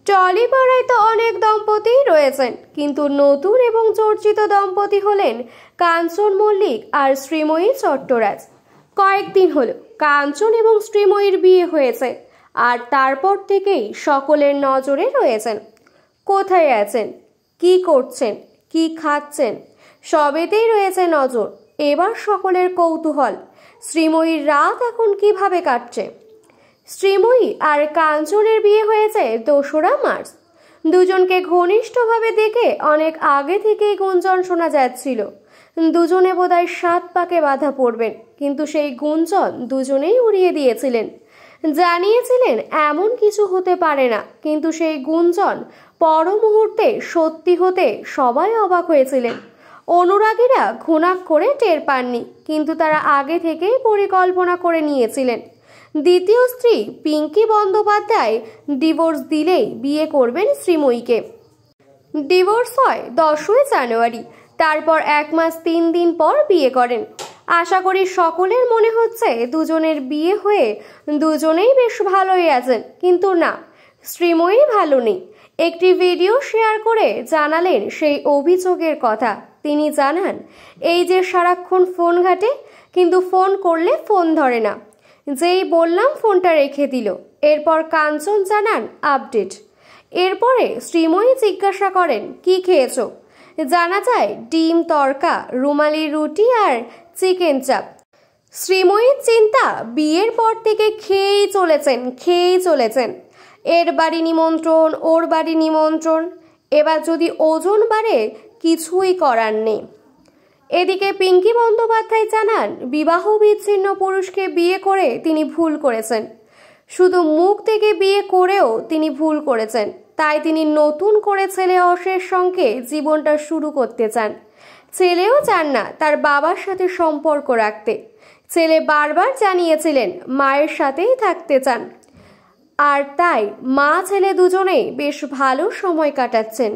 টলিপাড়ায় তো অনেক দম্পতিই রয়েছেন, কিন্তু নতুন এবং চর্চিত দম্পতি হলেন কাঞ্চন মল্লিক আর শ্রীময়ী চট্টরাজ। কয়েকদিন হলো কাঞ্চন এবং শ্রীময়ীর বিয়ে হয়েছে, আর তারপর থেকেই সকলের নজরে রয়েছেন। কোথায় আছেন, কি করছেন, কি খাচ্ছেন, সবেতেই রয়েছে নজর। এবার সকলের কৌতূহল, শ্রীময়ীর রাত এখন কিভাবে কাটছে। শ্রীময়ী আর কাঞ্চনের বিয়ে হয়েছে ২রা মার্চ। দুজনকে ঘনিষ্ঠভাবে দেখে অনেক আগে থেকেই গুঞ্জন শোনা যাচ্ছিল দুজনে বোধহয় ৭ পাকে বাধা পড়বেন, কিন্তু সেই গুঞ্জন দুজনেই উড়িয়ে দিয়েছিলেন। জানিয়েছিলেন এমন কিছু হতে পারে না, কিন্তু সেই গুঞ্জন পর মুহূর্তে সত্যি হতে সবাই অবাক হয়েছিলেন। অনুরাগীরা ঘুণাক করে টের পাননি, কিন্তু তারা আগে থেকেই পরিকল্পনা করে নিয়েছিলেন দ্বিতীয় স্ত্রী পিঙ্কি বন্দ্যোপাধ্যায় ডিভোর্স দিলেই বিয়ে করবেন শ্রীময়ীকে। ডিভোর্স হয় ১০ই জানুয়ারি, তারপর ১ মাস ৩ দিন পর বিয়ে করেন। আশা করি সকলের মনে হচ্ছে দুজনের বিয়ে হয়ে দুজনেই বেশ ভালোই আছেন, কিন্তু না, শ্রীময়ী ভালো নেই। একটি ভিডিও শেয়ার করে জানালেন সেই অভিযোগের কথা। তিনি জানান, এই যে সারাক্ষণ ফোন ঘাটে, কিন্তু ফোন করলে ফোন ধরে না, যেই বললাম ফোনটা রেখে দিল। এরপর কাঞ্চন জানান আপডেট। এরপরে শ্রীময়ী জিজ্ঞাসা করেন কি খেয়েছো। জানা যায় ডিম তড়কা, রুমালি রুটি আর চিকেন চাপ। শ্রীময়ীর চিন্তা, বিয়ের পর থেকে খেয়েই চলেছেন। এর বাড়ি নিমন্ত্রণ, ওর বাড়ি নিমন্ত্রণ। এবার যদি ওজন বাড়ে কিছুই করার নেই। এদিকে পিঙ্কি বন্দ্যোপাধ্যায় জানান, বিবাহ বিচ্ছিন্ন পুরুষকে বিয়ে করে তিনি ভুল করেছেন। শুধু মুখ থেকে বিয়ে করেও তিনি ভুল করেছেন। তাই তিনি নতুন করে ছেলে অর্ষের সঙ্গে জীবনটা শুরু করতে চান। ছেলেও চান না তার বাবার সাথে সম্পর্ক রাখতে। ছেলে বারবার জানিয়েছিলেন মায়ের সাথেই থাকতে চান, আর তাই মা ছেলে দুজনেই বেশ ভালো সময় কাটাচ্ছেন।